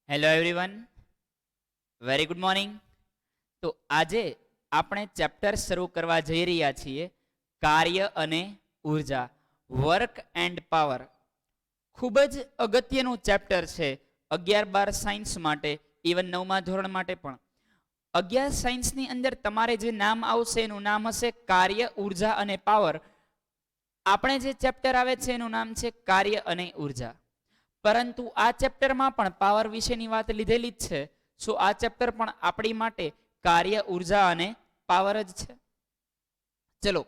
Hello everyone, very good morning. તો આજે આપણે ચેપ્ટર શરૂ કરવા જઈ રહ્યા છીએ કાર્ય અને ઉર્જા, વર્ક એન્ડ પાવર. ખૂબ જ અગત્યનું ચેપ્ટર છે 11-12 સાયન્સ માટે, ઇવન 9મા ધોરણ માટે પણ. 11 સાયન્સની અંદર તમારે જે નામ આવશે એનું નામ હશે કાર્ય, ઉર્જા અને પાવર. આપણે જે ચેપ્ટર આવે છે એનું નામ છે કાર્ય અને ઉર્જા. પરંતુ આ ચેપ્ટરમાં પણ પાવર વિશેની વાત લીધેલી જ છે. સો આ ચેપ્ટર પણ આપણી માટે કાર્ય, ઉર્જા અને પાવર જ છે. ચલો,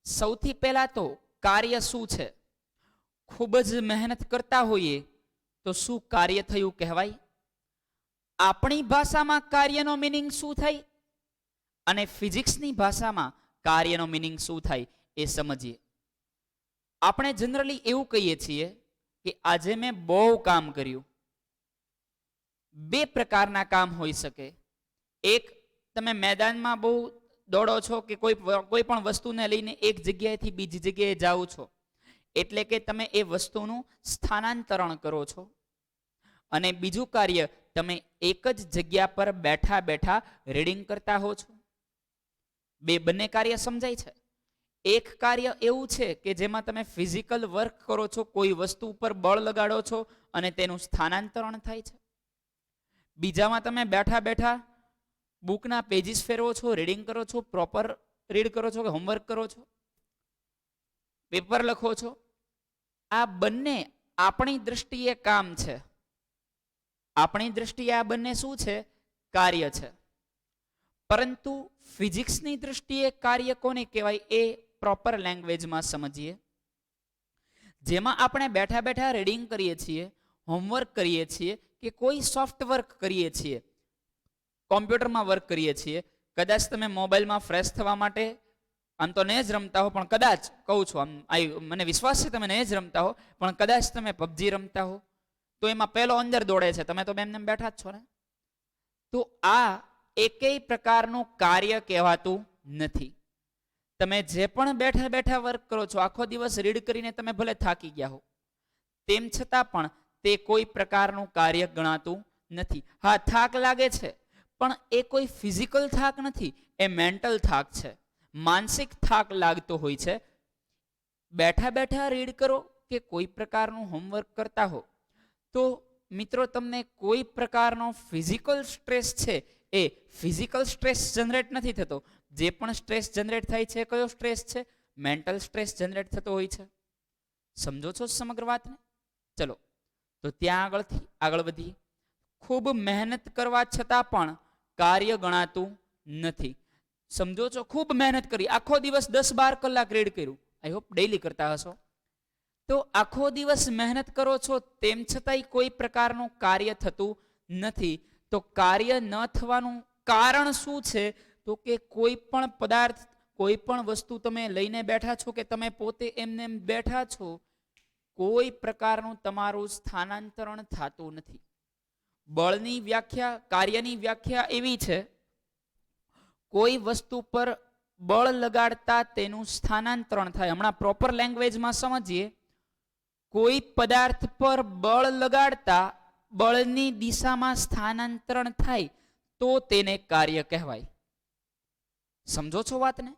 સૌથી પહેલા તો કાર્ય શું છે? ખૂબ જ મહેનત કરતા હોઈએ તો શું કાર્ય થયું કહેવાય? આપણી ભાષામાં કાર્યનો મિનિંગ શું થાય અને ફિઝિક્સની ભાષામાં કાર્યનો મિનિંગ શું થાય એ સમજીએ. આપણે જનરલી એવું કહીએ છીએ કે આજે મેં બહુ કામ કર્યું. બે પ્રકારના કામ હોઈ શકે. એક, તમે મેદાનમાં બહુ દોડો છો કે કોઈ પણ વસ્તુને લઈને એક જગ્યાએથી બીજી જગ્યાએ જાઓ છો, એટલે કે તમે એ વસ્તુનું સ્થાનાંતરણ કરો છો. અને બીજું કાર્ય, તમે એક જ જગ્યા પર બેઠા બેઠા રીડિંગ કરતા હો છો. બંને કાર્ય સમજાય છે. એક કાર્ય એવું છે કે જેમાં તમે ફિઝિકલ વર્ક કરો છો, કોઈ વસ્તુ ઉપર બળ લગાડો છો અને તેનું સ્થાનાંતરણ થાય છે. બીજામાં તમે બેઠા બેઠા બુકના પેજીસ ફેરવો છો, રીડિંગ કરો છો, પ્રોપર રીડ કરો છો કે હોમવર્ક કરો છો, પેપર લખો છો. આ બંને આપણી દૃષ્ટિએ કામ છે. આપણી દૃષ્ટિએ આ બંને શું છે? કાર્ય છે. પરંતુ ફિઝિક્સની દૃષ્ટિએ કાર્ય કોને કહેવાય એ પ્રોપર લેંગ્વેજમાં સમજીએ. જેમાં આપણે બેઠા બેઠા રીડિંગ કરીએ છીએ, હોમવર્ક કરીએ છીએ કે કોઈ સોફ્ટ વર્ક કરીએ છીએ, કોમ્પ્યુટરમાં વર્ક કરીએ છીએ. કદાચ તમે મોબાઈલમાં ફ્રેશ થવા માટે આમ તો નહીં જ રમતા હો, પણ કદાચ કહું છું, મને વિશ્વાસ છે તમે નહીં જ રમતા હો, પણ કદાચ તમે પબજી રમતા હો તો એમાં પેલો અંદર દોડે છે, તમે તો એમને બેઠા જ છો ને. તો આ એકેય પ્રકારનું કાર્ય કહેવાતું નથી. તમે જે પણ બેઠા બેઠા વર્ક કરો છો, આખો દિવસ રીડ કરીને તમે ભલે થાકી ગયા હો, તેમ છતાં પણ તે કોઈ પ્રકારનું કાર્ય ગણાતું નથી. હા, થાક લાગે છે, પણ એ કોઈ ફિઝિકલ થાક નથી, એ મેન્ટલ થાક છે, માનસિક થાક લાગતો હોય છે. બેઠા બેઠા રીડ કરો કે કોઈ પ્રકારનું હોમવર્ક કરતા હો તો મિત્રો તમને કોઈ પ્રકારનો ફિઝિકલ સ્ટ્રેસ છે એ ફિઝિકલ સ્ટ્રેસ જનરેટ નથી થતો. જે પણ સ્ટ્રેસ જનરેટ થાય છે કયો સ્ટ્રેસ છે? મેન્ટલ સ્ટ્રેસ જનરેટ થતો હોય છે. સમજો છો સમગ્ર વાતને? ચલો, તો ત્યાં આગળ વધીએ. ખૂબ મહેનત કરવા છતાં પણ કાર્ય ગણાતું નથી. સમજો છો? ખૂબ મહેનત કરી, આખો દિવસ 10-12 કલાક રીડ કર્યું, આઈ હોપ ડેઈલી કરતા હશો. તો આખો દિવસ મહેનત કરો છો, તેમ છતાંય કોઈ પ્રકારનું કાર્ય થતું નથી. તો કાર્ય ન થવાનું કારણ શું છે? તો કે કોઈ પણ પદાર્થ, કોઈ પણ વસ્તુ તમે લઈને બેઠા છો કે તમે પોતે એમને બેઠા છો, કોઈ પ્રકારનું તમારું સ્થાનાંતરણ થતું નથી. બળની વ્યાખ્યા, કાર્યની વ્યાખ્યા એવી છે, કોઈ વસ્તુ પર બળ લગાડતા તેનું સ્થાનાંતરણ થાય. હમણાં પ્રોપર લેંગ્વેજમાં સમજીએ. કોઈ પદાર્થ પર બળ લગાડતા બળની દિશામાં સ્થાનાંતરણ થાય તો તેને કાર્ય કહેવાય. સમજો છો વાતને?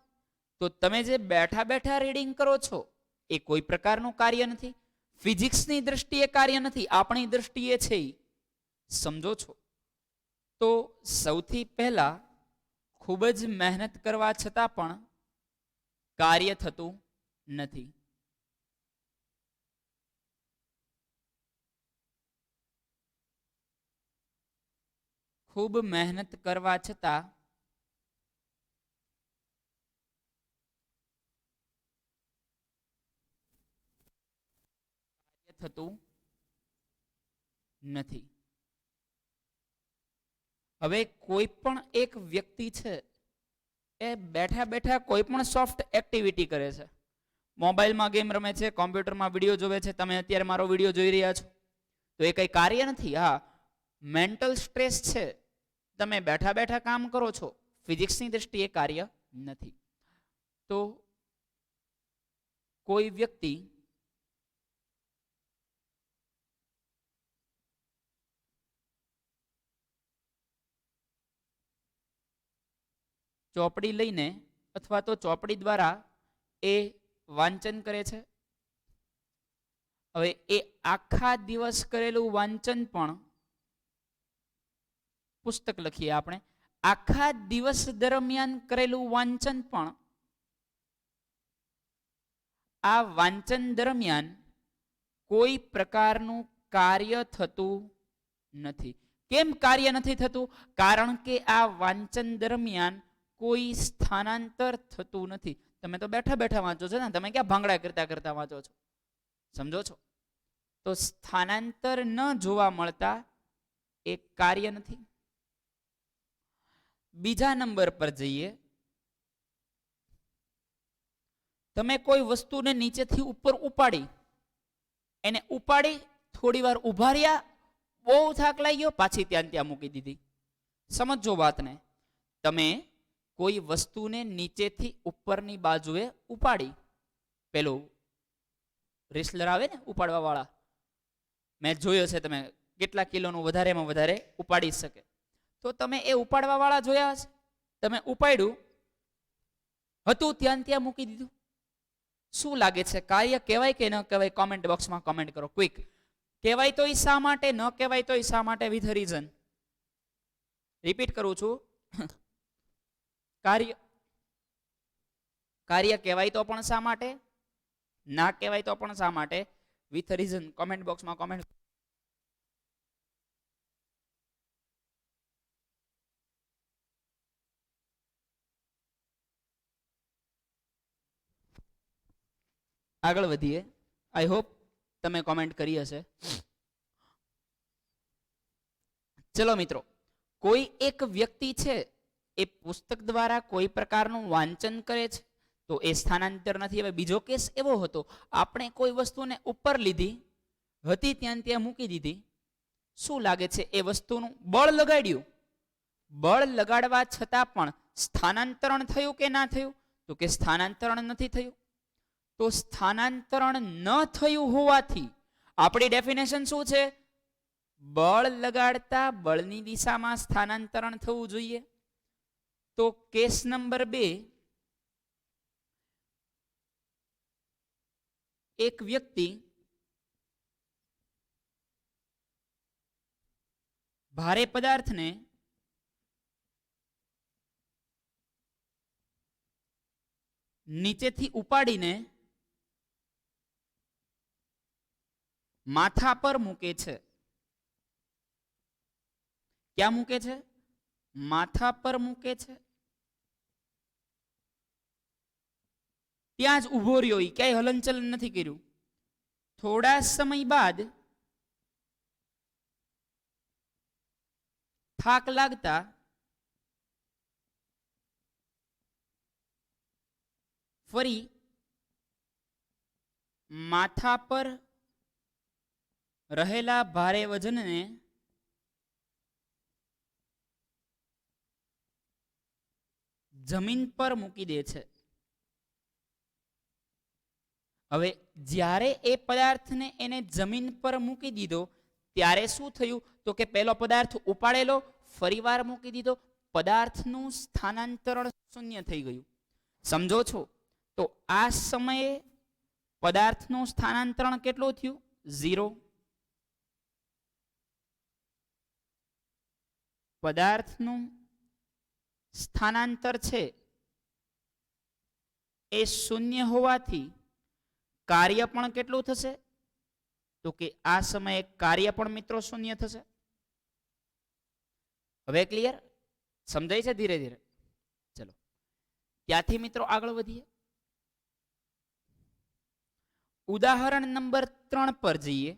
તો તમે જે બેઠા બેઠા રીડિંગ કરો છો એ કોઈ પ્રકારનું કાર્ય નથી, ફિઝિક્સની દ્રષ્ટિએ કાર્ય નથી, આપણી દ્રષ્ટિએ છે. સમજો છો? તો સૌથી પહેલા ખૂબ જ મહેનત કરવા છતાં પણ કાર્ય થતું નથી. ખૂબ મહેનત કરવા છતાં થતું નથી. હવે કોઈ પણ એક વ્યક્તિ છે એ બેઠા બેઠા કોઈ પણ સોફ્ટ એક્ટિવિટી કરે છે, મોબાઈલમાં ગેમ રમે છે, કોમ્પ્યુટરમાં વિડીયો જોવે છે, તમે અત્યારે મારો વિડીયો જોઈ રહ્યા છો, તો એ કઈ કાર્ય નથી. હા, મેન્ટલ સ્ટ્રેસ છે, તમે બેઠા બેઠા કામ કરો છો, ફિઝિક્સની દ્રષ્ટિએ કાર્ય નથી. તો કોઈ વ્યક્તિ ચોપડી લઈને અથવા તો ચોપડી દ્વારા એ વાંચન કરે છે. હવે એ આખા દિવસ કરેલું વાંચન પણ, પુસ્તક લખીએ આપણે, આખા દિવસ દરમિયાન કરેલું વાંચન પણ આ વાંચન દરમિયાન કોઈ પ્રકારનું કાર્ય થતું નથી. કેમ કાર્ય નથી થતું? કારણ કે આ વાંચન દરમિયાન કોઈ સ્થાનાંતર થતું નથી. તમે તો બેઠા બેઠા વાંચો છો ને, તમે ક્યાં ભાંગડા કરતા કરતા વાંચો છો? સમજો છો? તો સ્થાનાંતર ન જોવા મળતા એ કાર્ય નથી. બીજા નંબર પર જઈએ. તમે કોઈ વસ્તુને નીચેથી ઉપર ઉપાડી, એને ઉપાડી થોડી વાર ઉભા રહ્યા, બહુ થાક લાગ્યો, પાછી ત્યાં મૂકી દીધી. સમજો વાતને. તમે કોઈ વસ્તુને નીચેથી ઉપરની બાજુએ ઉપાડી, પેલું રેસલર આવે ને ઉપાડવા વાળા, મેં જોયો છે, તમે કેટલા કિલોનું વધારેમાં વધારે ઉપાડી શકે. તો તમે એ ઉપાડવા વાળા જોયા હશે. તમે ઉપાડ્યું હતું, ત્યાં મૂકી દીધું. શું લાગે છે? કાર્ય કહેવાય કે ન કહેવાય? કોમેન્ટ બોક્સમાં કોમેન્ટ કરો ક્વિક. કહેવાય તો શા માટે, ન કહેવાય તો શા માટે? With reason. રિપીટ કરું છું. કાર્ય કહેવાય તો પણ શા માટે, ના કહેવાય તો પણ શા માટે? With reason. કોમેન્ટ બોક્સમાં કોમેન્ટ. આગળ વધીએ. આઈ હોપ તમે કોમેન્ટ કરી હશે. ચલો મિત્રો, કોઈ એક વ્યક્તિ છે, એ પુસ્તક દ્વારા કોઈ પ્રકારનું વાંચન કરે છે, તો એ સ્થાનાંતર નથી. હવે બીજો કેસ એવો હતો, આપણે કોઈ વસ્તુને ઉપર લીધી હતી, ત્યાં મૂકી દીધી. શું લાગે છે? એ વસ્તુનું બળ લગાડ્યું, બળ લગાડવા છતાં પણ સ્થાનાંતરણ થયું કે ના થયું? તો કે સ્થાનાંતરણ નથી થયું. તો સ્થાનાંતરણ ન થયું હોવાથી આપણી ડેફિનેશન શું છે? બળ લગાડતા બળની દિશામાં સ્થાનાંતરણ થવું જોઈએ. તો કેસ નંબર 2, એક વ્યક્તિ ભારે પદાર્થને નીચેથી ઉપાડીને માથા પર મૂકે છે. ક્યાં મૂકે છે? માથા પર મૂકે છે. ત્યાં જ ઉભો રહ્યો, ક્યાંય હલનચલન નથી કર્યું. થોડા સમય બાદ થાક લાગતા ફરી માથા પર રહેલા ભારે વજનને જમીન પર મૂકી દે છે. હવે જ્યારે એ પદાર્થને એને જમીન પર મૂકી દીધો, ત્યારે શું થયું? તો કે પેલો પદાર્થ ઉપાડેલો, ફરીવાર મૂકી દીધો, પદાર્થનું સ્થાનાંતરણ શૂન્ય થઈ ગયું. સમજો છો? તો આ સમયે પદાર્થનું સ્થાનાંતરણ કેટલું થયું? 0. પદાર્થનું સ્થાનાંતર છે એ શૂન્ય હોવાથી કાર્ય પણ કેટલું થશે? તો કે આ સમયે કાર્ય પણ મિત્રો શૂન્ય થશે. હવે ક્લિયર? સમજાય છે? ધીરે ધીરે. ચલો ત્યાંથી મિત્રો આગળ વધીએ. ઉદાહરણ નંબર 3 પર જઈએ.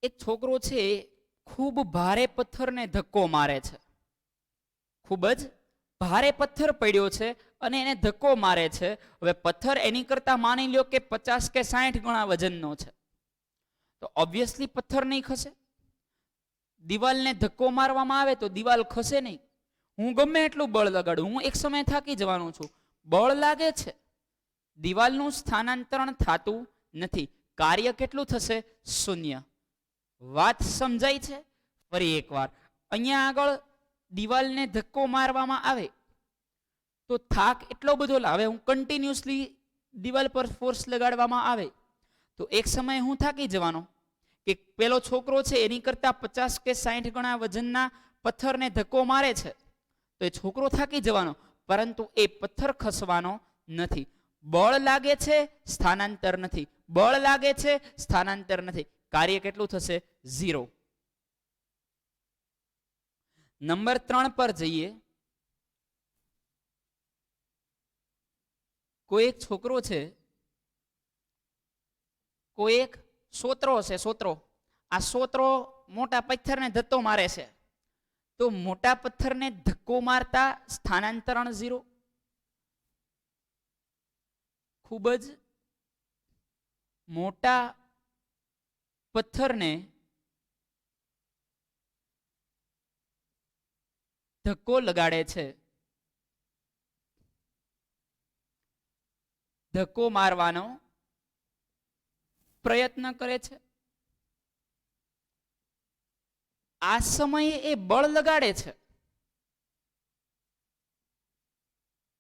એક છોકરો છે, ખૂબ ભારે પથ્થરને ધક્કો મારે છે. ખૂબ જ ભારે પથ્થર પડ્યો છે અને એને ધક્કો મારે છે. હવે પથ્થર એની કરતા માની લ્યો કે 50 કે 60 ગણા વજનનો છે, તો ઓબ્વિયસલી પથ્થર નહીં ખસે. દિવાલને ધક્કો મારવામાં આવે તો દિવાલ ખસે નહીં. હું ગમે એટલું બળ લગાડું, હું એક સમય થાકી જવાનો છું. બળ લાગે છે, દિવાલનું સ્થાનાંતરણ થતું નથી. કાર્ય કેટલું થશે? શૂન્ય. વાત સમજાય છે? ફરી એકવાર અહીંયા આગળ દિવાલને ધક્કો મારવામાં આવે તો થાક એટલો બધો લાવે, હું કન્ટિન્યુઅસલી દિવાલ પર ફોર્સ લગાડવામાં આવે તો એક સમયે હું થાકી જવાનો કે પેલો છોકરો છે એની કરતા 50 કે 60 ગણા વજનના પથ્થરને ધક્કો મારે છે તો એ છોકરો થાકી જવાનો, પરંતુ એ પથ્થર ખસવાનો નથી. બળ લાગે છે, સ્થાનાંતર નથી, બળ લાગે છે, સ્થાનાંતર નથી. કાર્ય કેટલું થશે? 0. નંબર 3 પર જઈએ. કોઈ એક છોકરો છે, કોઈ એક સોત્રો છે, સોત્રો, આ સોત્રો મોટા પથ્થરને ધક્કો મારે છે તો મોટા પથ્થરને ધક્કો મારતા સ્થાનાંતરણ 0. ખૂબ જ મોટા પથ્થરને ધક્કો લગાડે છે, ધક્કો મારવાનો પ્રયત્ન કરે છે. આ સમયે એ બળ લગાડે છે,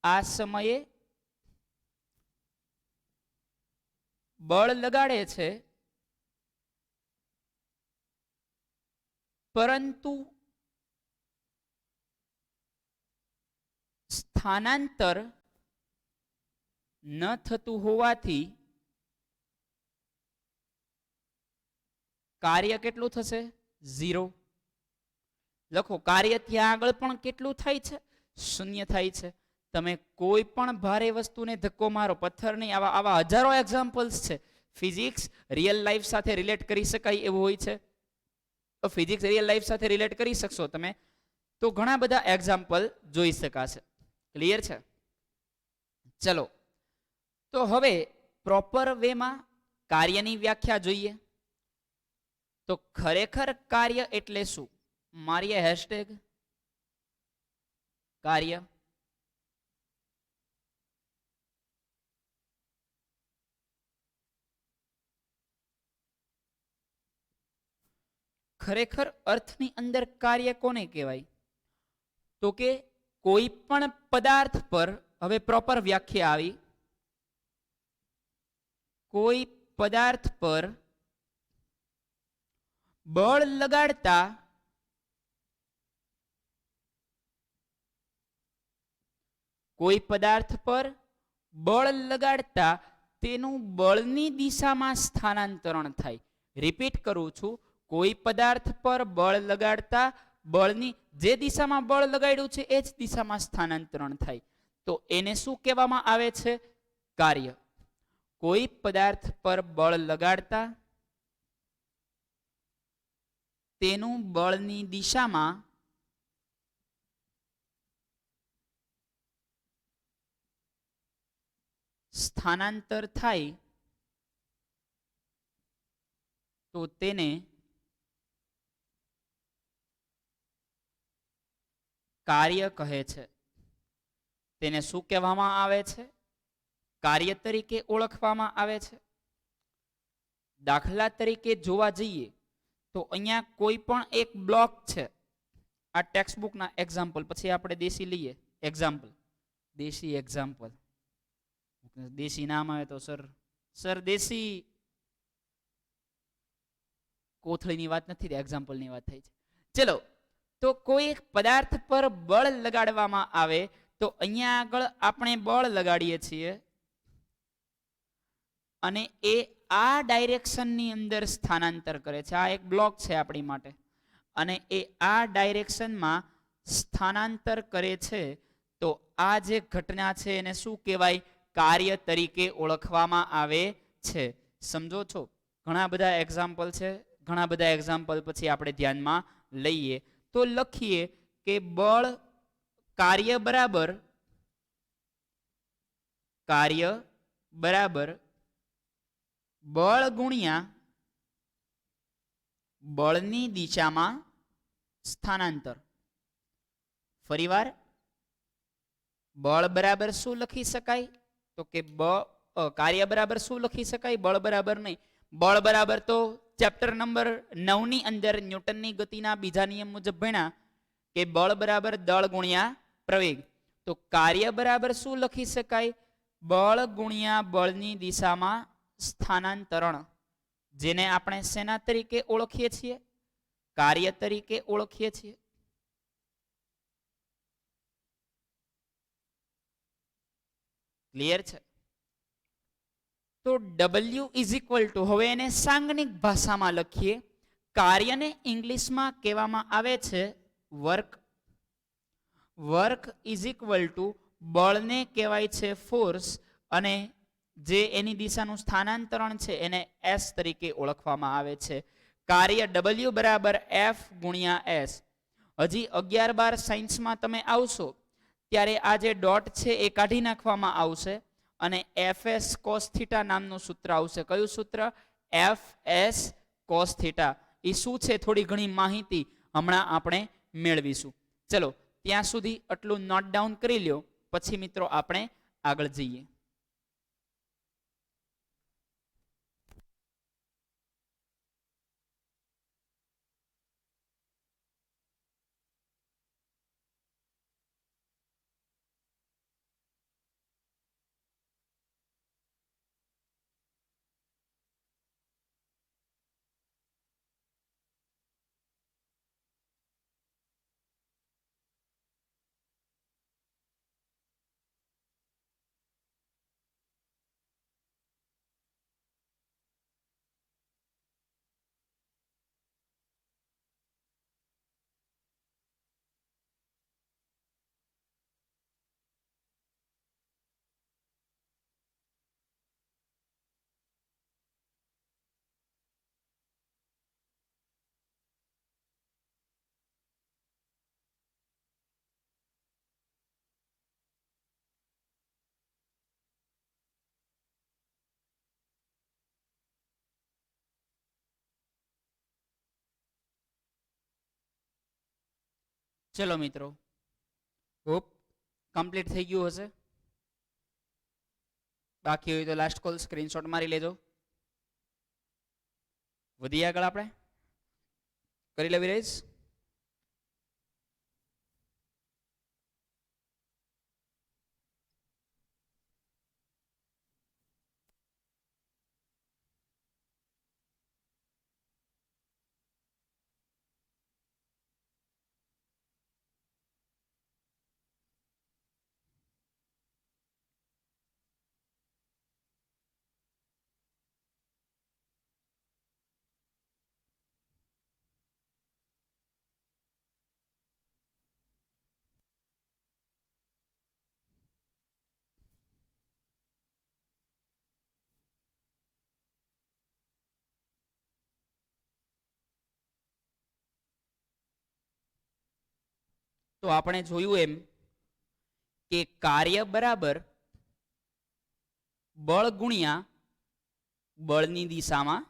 આ સમયે બળ લગાડે છે, પરંતુ સ્થાનાંતર ન થતું હોવાથી કાર્ય કેટલું થશે? 0. લખો, કાર્ય ત્યાં આગળ પણ કેટલું થાય છે? 0 થાય છે. તમે કોઈ પણ ભારે વસ્તુને ધક્કો મારો, પથ્થરની, આવા હજારો એક્ઝામ્પલ્સ છે. ફિઝિક્સ રિયલ લાઈફ સાથે રિલેટ કરી શકાય એવું હોય છે તો ફિઝિક્સ રિયલ લાઈફ સાથે રિલેટ કરી શકશો તમે તો ઘણા બધા એક્ઝામ્પલ જોઈ શકાશે. ક્લિયર છે? ચલો, તો હવે પ્રોપર વેમાં કાર્યની વ્યાખ્યા જોઈએ. તો ખરેખર કાર્ય એટલે શું? મારીએ હેશટેગ કાર્ય. ખરેખર અર્થની અંદર કાર્ય કોને કહેવાય? તો કે કોઈ પણ પદાર્થ પર, હવે પ્રોપર વ્યાખ્યા આવી, કોઈ પદાર્થ પર બળ લગાડતા કોઈ પદાર્થ પર બળ લગાડતા તેનું બળની દિશામાં સ્થાનાંતરણ થાય. રિપીટ કરું છું, કોઈ પદાર્થ પર બળ લગાડતા બળની જે દિશામાં બળ લગાડ્યું છે એ જ દિશામાં સ્થાનાંતરણ થાય તો એને શું કહેવામાં આવે છે? કાર્ય. કોઈ પદાર્થ પર બળ લગાડતા તેનું બળની દિશામાં સ્થાનાંતર થાય તો તેને કાર્ય કહે છે. તેને શું કહેવામાં આવે છે? કાર્ય તરીકે ઓળખવામાં આવે છે. દાખલા તરીકે જોવા જઈએ તો અહીંયા કોઈ પણ એક બ્લોક છે. આ ટેક્સ્ટ બુકના એક્ઝામ્પલ, પછી આપણે દેશી લઈએ એક્ઝામ્પલ, દેશી એક્ઝામ્પલ. દેશી નામ આવે તો સર દેશી કોથળીની વાત નથી, એક્ઝામ્પલની વાત થઈ છે. ચલો, તો કોઈ એક પદાર્થ પર બળ લગાડવામાં આવે તો અહીંયા આગળ આપણે બળ લગાડીએ છીએ અને એ આ ડાયરેક્શનની અંદર સ્થાનાંતર કરે છે. આ એક બ્લોક છે આપણી માટે અને એ આ ડાયરેક્શનમાં સ્થાનાંતર કરે છે તો આ જે ઘટના છે એને શું કહેવાય? કાર્ય તરીકે ઓળખવામાં આવે છે. સમજો છો? ઘણા બધા એક્ઝામ્પલ છે, ઘણા બધા એક્ઝામ્પલ પછી આપણે ધ્યાનમાં લઈએ તો લખીએ કે બળ કાર્ય બરાબર બળ ગુણ્યા બળની દિશામાં સ્થાનાંતર. ફરીવાર, બળ બરાબર શું લખી શકાય? તો કે કાર્ય બરાબર શું લખી શકાય? બળ બરાબર નહીં. બળ બરાબર તો ચેપ્ટર નંબર 9 ની અંદર ન્યૂટનની ગતિના બીજા નિયમ મુજબ ભણ્યા કે બળ બરાબર દળ ગુણ્યા પ્રવેગ. તો કાર્ય બરાબર શું લખી શકાય? બળ ગુણ્યા બળની દિશામાં સ્થાનાંતરણ, જેને આપણે શેના તરીકે ઓળખીએ છીએ? કાર્ય તરીકે ઓળખીએ છીએ. ક્લિયર છે? તો W ઇઝ ઇક્વલ ટુ, હવે એને સાંગણિક ભાષામાં લખીએ. કાર્યને ઇંગ્લિશમાં કહેવામાં આવે છે work. Work is equal to બળને કહેવાય છે ફોર્સ, અને જે એની દિશાનું સ્થાનાંતરણ છે એને S તરીકે ઓળખવામાં આવે છે. કાર્ય W બરાબર F ગુણ્યા S. હજી 11-12 સાયન્સમાં તમે આવશો ત્યારે આ જે ડોટ છે એ કાઢી નાખવામાં આવશે અને FS cos θ નામનું સૂત્ર આવશે. કયું સૂત્ર? FS cos θ. એ શું છે થોડી ઘણી માહિતી હમણાં આપણે મેળવીશું. ચલો ત્યાં સુધી આટલું નોટ ડાઉન કરી લ્યો, પછી મિત્રો આપણે આગળ જઈએ. ચલો મિત્રો, હોપ કમ્પ્લીટ થઈ ગયું હશે. બાકી હોય તો લાસ્ટ કોલ સ્ક્રીનશોટ મારી લેજો. વધીએ આગળ, આપણે કરી લેવી રહીશ. તો આપણે જોયું એમ કે કાર્ય બરાબર બળ ગુણ્યા બળની દિશામાં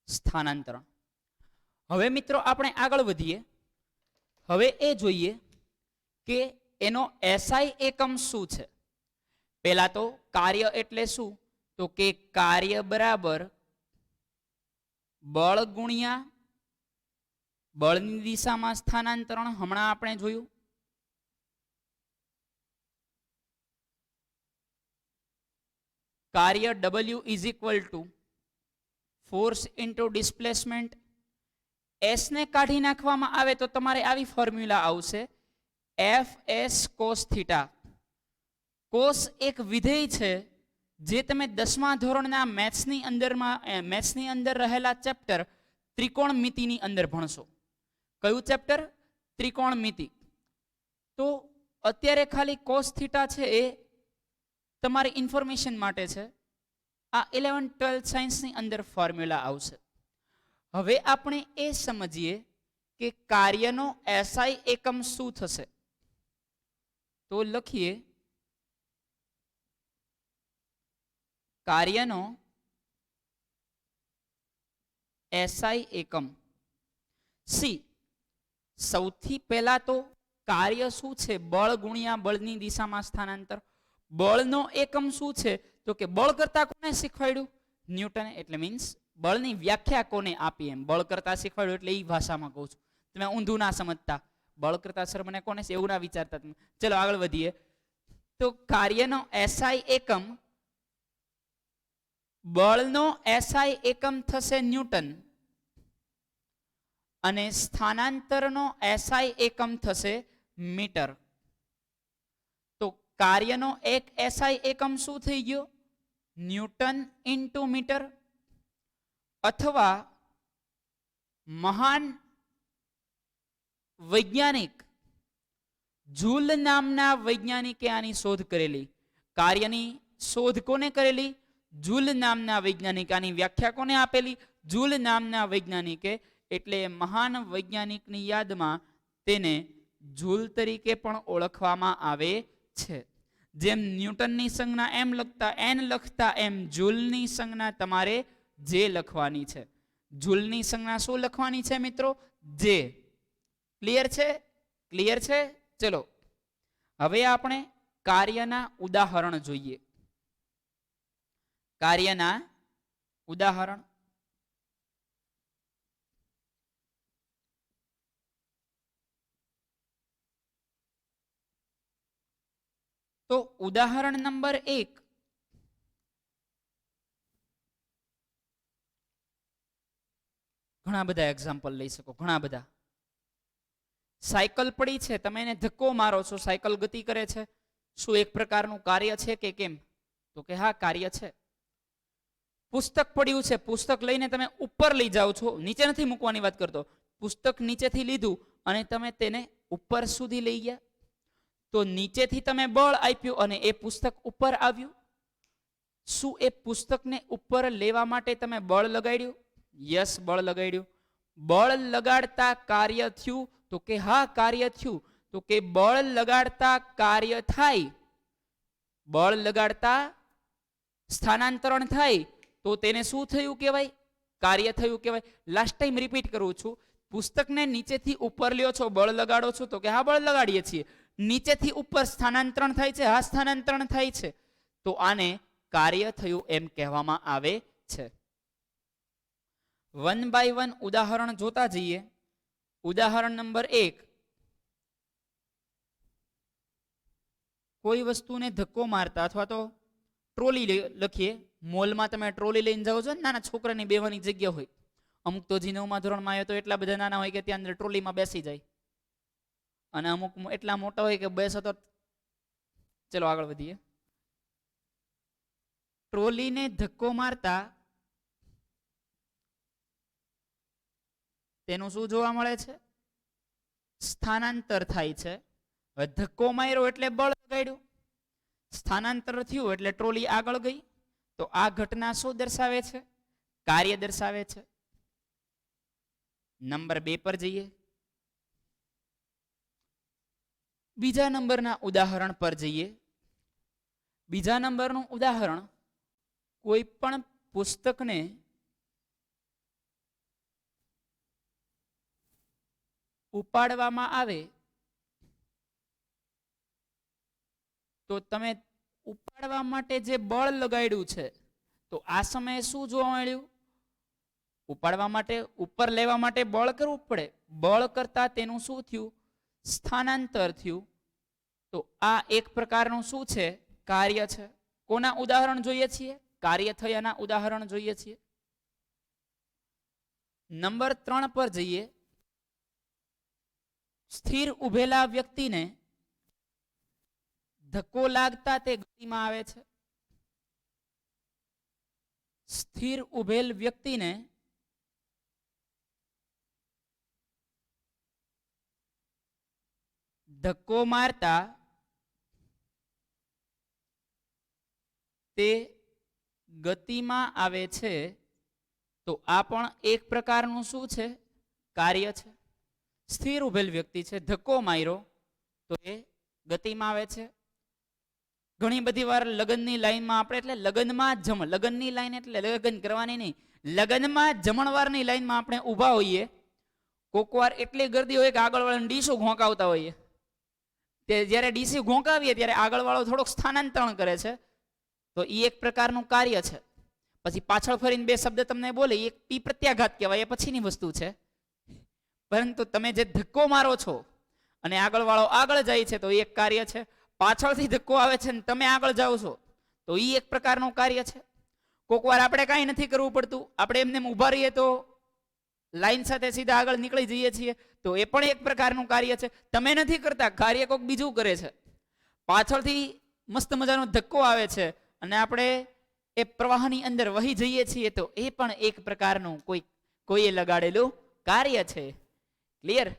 સ્થાનાંતરણ. હવે મિત્રો આપણે આગળ વધીએ. હવે એ જોઈએ કે એનો SI એકમ શું છે. પહેલા તો કાર્ય એટલે શું? તો કે કાર્ય બરાબર બળ ગુણ્યા બળની દિશામાં સ્થાનાંતરણ. હમણાં આપણે જોયું. કાર્ય W is equal to force into displacement. S ને કાઢી નાખવામાં આવે તો તમારે આવી ફોર્મ્યુલા આવશે, FS cos θ. કોસ એક વિધેય છે જે તમે 10મા ધોરણના મેથ્સની અંદર રહેલા ચેપ્ટર ત્રિકોણમિતિની અંદર ભણશો. કયું ચેપ્ટર? ત્રિકોણમિતિ. તો અત્યારે ખાલી cos θ છે એ તમારી ઇન્ફોર્મેશન માટે છે. આ 11-12 સાયન્સની અંદર ફોર્મ્યુલા આવશે. હવે આપણે એ સમજીએ કે કાર્યનો SI એકમ શું થશે. તો લખીએ કાર્યનો SI એકમ સી. સૌથી પહેલા તો કાર્ય શું છે? બળ ગુણ્યા બળની દિશામાં સ્થાનાંતર. બળનો એકમ શું છે? તો કે બળ કરતા કોને શીખવાડ્યું? ન્યૂટને. એટલે મીન્સ બળની વ્યાખ્યા કોને આપી? એમ બળ કરતા શીખવાડ્યું એટલે એ ભાષામાં કહું છું, તમે ઊંધું ના સમજતા. બળ કરતા સર મને કોને છે એવું ના વિચારતા તમે. ચલો આગળ વધીએ. તો કાર્યનો એસઆઈ એકમ, બળનો એસઆઈ એકમ થશે ન્યૂટન અને સ્થાનાંતરનો એસઆઈ એકમ થશે મીટર. તો કાર્યનો એક એસઆઈ એકમ શું થઈ ગયો? Newton into metre. અથવા મહાન વૈજ્ઞાનિક જૂલ નામના વૈજ્ઞાનિકે આની શોધ કરેલી. કાર્યની શોધ કોને કરેલી? જૂલ નામના વૈજ્ઞાનિક. આની વ્યાખ્યા કોને આપેલી? જૂલ નામના વૈજ્ઞાનિકે. એટલે મહાન વૈજ્ઞાનિકની યાદમાં તેને જૂલ તરીકે પણ ઓળખવામાં આવે છે. જેમ ન્યૂટનની સંજ્ઞા એમ લખતા એન લખતા એમ જૂલની સંજ્ઞા તમારે જે લખવાની છે. જૂલની સંજ્ઞા શું લખવાની છે મિત્રો? જે. ક્લિયર છે? ક્લિયર છે? ચલો હવે આપણે કાર્યના ઉદાહરણ જોઈએ. કાર્યના ઉદાહરણ. તો ઉદાહરણ નંબર 1, ઘણા બધા એક્ઝામ્પલ લઈ શકો, ઘણા બધા. સાયકલ પડી છે, તમે એને ધક્કો મારો છો, સાયકલ ગતિ કરે છે. શું એક પ્રકારનું કાર્ય છે કે કેમ? તો કે હા, કાર્ય છે. પુસ્તક પડ્યું છે, પુસ્તક લઈને તમે ઉપર લઈ જાઓ છો, નીચે નથી મૂકવાની વાત કરતો. પુસ્તક નીચેથી લીધું અને તમે તેને ઉપર સુધી લઈ ગયા, તો નીચેથી તમે બળ આપ્યું અને એ પુસ્તક ઉપર આવ્યું. શું એ પુસ્તકને ઉપર લેવા માટે તમે બળ લગાડ્યું? યસ, બળ લગાડ્યું. બળ લગાડતા કાર્ય થયું? તો કે હા, કાર્ય થયું. તો કે બળ લગાડતા કાર્ય થાય, બળ લગાડતા સ્થાનાંતરણ થાય, તો તેને શું થયું કહેવાય? કાર્ય થયું કહેવાય. લાસ્ટ ટાઈમ રિપીટ કરું છું. પુસ્તકને નીચેથી ઉપર લ્યો છો, બળ લગાડો છો, તો કે હા, બળ લગાડીએ છીએ. નીચેથી ઉપર સ્થાનાંતરણ થાય છે? હા, સ્થાનાંતરણ થાય છે. તો આને કાર્ય થયું એમ કહેવામાં આવે છે. 1 બાય 1 ઉદાહરણ જોતા જઈએ. ઉદાહરણ નંબર 1, કોઈ વસ્તુને ધક્કો મારતા, અથવા તો ટ્રોલી લખીએ. મોલમાં તમે ટ્રોલી લઈને જાઓ છો, નાના છોકરાની બેવાની જગ્યા હોય. અમુક તો જે 9મા ધોરણમાં આવ્યો તો એટલા બધા નાના હોય કે ત્યાં અંદર ટ્રોલીમાં બેસી જાય, અને અમુક એટલા મોટા હોય કે બેસો તો. ચલો આગળ વધીએ. ટ્રોલીને ધક્કો મારતા તેનું શું જોવા મળે છે? સ્થાનાંતર થાય છે. હવે ધક્કો માર્યો એટલે બળ લગાડ્યું, સ્થાનાંતર થયું એટલે ટ્રોલી આગળ ગઈ. તો આ ઘટના શું દર્શાવે છે? કાર્ય દર્શાવે છે. નંબર 2 પર જઈએ. બીજા નંબરના ઉદાહરણ પર જઈએ. બીજા નંબરનું ઉદાહરણ, કોઈ પણ પુસ્તકને ઉપાડવામાં આવે તો તમે ઉપાડવા માટે જે બળ લગાડ્યું છે, તો આ સમયે શું જોવા મળ્યું? ઉપાડવા માટે, ઉપર લેવા માટે બળ કરવું પડે. બળ કરતા તેનું શું થયું? સ્થાનાંતર થયું. તો આ એક પ્રકારનું શું છે? કાર્ય છે. કોના ઉદાહરણ જોઈએ છીએ? કાર્ય થયાના ઉદાહરણ જોઈએ છીએ. નંબર 3 પર જઈએ. સ્થિર ઉભેલા વ્યક્તિને ધક્કો લાગતા તે ગતિમાં આવે છે. સ્થિર ઉભેલ વ્યક્તિને ધક્કો મારતા તે ગતિમાં આવે છે. તો આ પણ એક પ્રકારનું શું છે? કાર્ય છે. સ્થિર ઉભેલ વ્યક્તિ છે, ધક્કો માર્યો તો એ ગતિમાં આવે છે. ઘણી બધી વાર લગ્નની લાઈનમાં આપણે, એટલે લગ્નમાં લગ્નની લાઈન એટલે લગ્ન કરવાની નહીં, લગ્નમાં જમણવારની લાઈનમાં આપણે ઊભા હોઈએ. કોક વાર એટલી ગર્દી હોય કે આગળવાળાને ડીશો ઘોંકાવતા હોઈએ. તે જ્યારે ડીસી ઘોંકાવીએ ત્યારે આગળવાળો થોડોક સ્થાનાંતરણ કરે છે, તો એ એક પ્રકારનું કાર્ય છે. પછી પાછળ ફરીને 2 શબ્દ તમને બોલે, એક ટી પ્રત્યાઘાત કહેવાય, એ પછીની વસ્તુ છે. પરંતુ તમે જે ધક્કો મારો છો અને આગળવાળો આગળ જાય છે તો એ એક કાર્ય છે. પાછળથી ધક્કો આવે છે ને તમે આગળ જાઓ છો તો એ એક પ્રકારનું કાર્ય છે. કોક વાર આપણે કાંઈ નથી કરવું પડતું, આપણે એમને ઊભા રહીએ તો લાઈન સાથે સીધા આગળ નીકળી જઈએ છીએ, તો એ પણ એક પ્રકારનું કાર્ય છે. તમે નથી કરતા, કાર્ય કોઈક બીજું કરે છે. પાછળથી મસ્ત મજાનો ધક્કો આવે છે અને આપણે એ પ્રવાહની અંદર વહી જઈએ છીએ તો એ પણ એક પ્રકારનું કોઈએ લગાડેલું કાર્ય છે. ક્લિયર?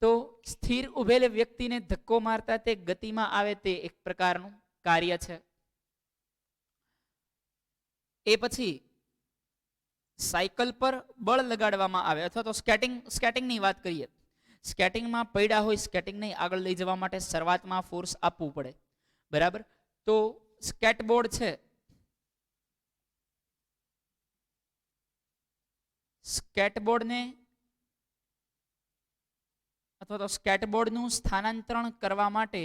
તો સ્થિર ઉભેલ વ્યક્તિને ધક્કો મારતા તે ગતિમાં આવે તે એક પ્રકારનું કાર્ય છે. એ પછી સાયકલ પર બળ લગાડવામાં આવે અથવા તો સ્કેટિંગની વાત કરીએ. સ્કેટિંગમાં પડ્યા હોય, સ્કેટિંગને આગળ લઈ જવા માટે શરૂઆતમાં ફોર્સ આપવું પડે, બરાબર? તો સ્કેટબોર્ડ છે, સ્કેટબોર્ડને અથવા તો સ્કેટબોર્ડનું સ્થાનાંતરણ કરવા માટે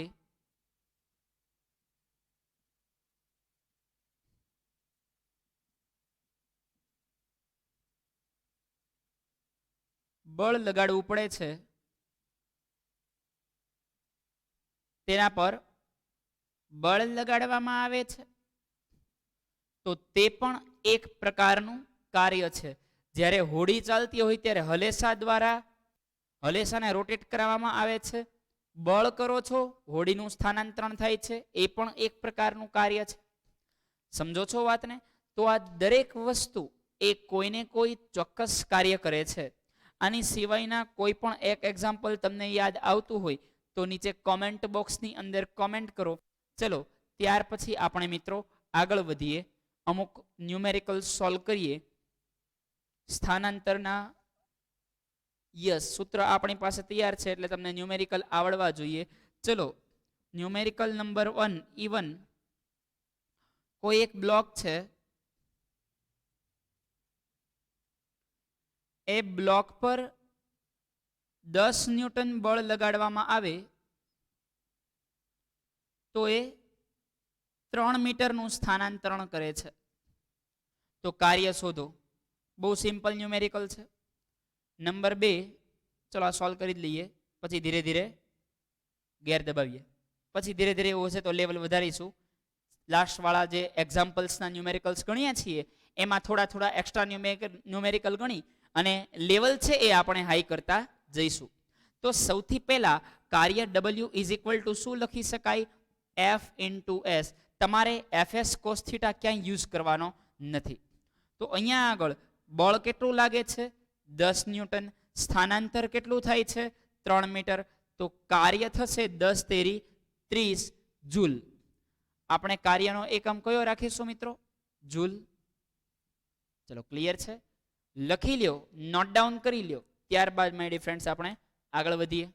બળ લગાડવું પડે છે. તેના પર બળ લગાડવામાં આવે છે તો તે પણ એક પ્રકારનું કાર્ય છે. જ્યારે હોડી ચાલતી હોય ત્યારે હલેસા દ્વારા હલેસાને રોટેટ કરવામાં આવે છે. બળ કરો છો, હોડીનું સ્થાનાંતરણ થાય છે, એ પણ એક પ્રકારનું કાર્ય છે. સમજો છો વાતને? તો આ દરેક વસ્તુ એ કોઈને કોઈ ચોક્કસ કાર્ય કરે છે. આની સિવાયના કોઈ પણ એક એક્ઝામ્પલ તમને યાદ આવતું હોય તો નીચે કોમેન્ટ બોક્સની અંદર કોમેન્ટ કરો. ચલો ત્યાર પછી આપણે મિત્રો આગળ વધીએ, અમુક ન્યુમેરિકલ સોલ્વ કરીએ. સ્થાનાંતરના યસ સૂત્ર આપણી પાસે તૈયાર છે એટલે તમને ન્યુમેરિકલ આવડવા જોઈએ. ચલો ન્યુમેરિકલ નંબર 1 E1. કોઈ એક બ્લોક છે, એ બ્લોક પર 10 ન્યૂટન બળ લગાડવામાં આવે તો એ 3 મીટરનું સ્થાનાંતરણ કરે છે. તો કાર્ય શોધો. બહુ સિમ્પલ ન્યુમેરિકલ છે. નંબર 2, ચલો આ સોલ્વ કરી જ લઈએ, પછી ધીરે ધીરે ગેર દબાવીએ, પછી ધીરે ધીરે એવું હશે તો લેવલ વધારીશું. લાસ્ટ વાળા જે એક્ઝામ્પલ્સના ન્યુમેરિકલ્સ ગણીએ છીએ એમાં થોડા થોડા એક્સ્ટ્રા ન્યુમેરિકલ ગણી અને લેવલ છે એ આપણે હાઈ કરતા જઈશું. તો સૌથી પહેલા કાર્ય W ઇઝ ઇક્વલ ટુ શું લખી શકાય? F into S. તમારે FS cos થીટા ક્યાંય યુઝ કરવાનો નથી. તો અહીંયા આગળ બળ કેટલું લાગે છે? 10 ન્યૂટન. સ્થાનાંતર કેટલું થાય છે? 3 મીટર. તો કાર્ય થશે 10 તેરી 30 જૂલ. આપણે કાર્યનો એકમ કયો રાખીશું મિત્રો? જૂલ. ચલો ક્લિયર છે? લખી લ્યો, નોટ ડાઉન કરી લ્યો. ત્યારબાદ માય ડિયર ફ્રેન્ડ્સ આપણે આગળ વધીએ.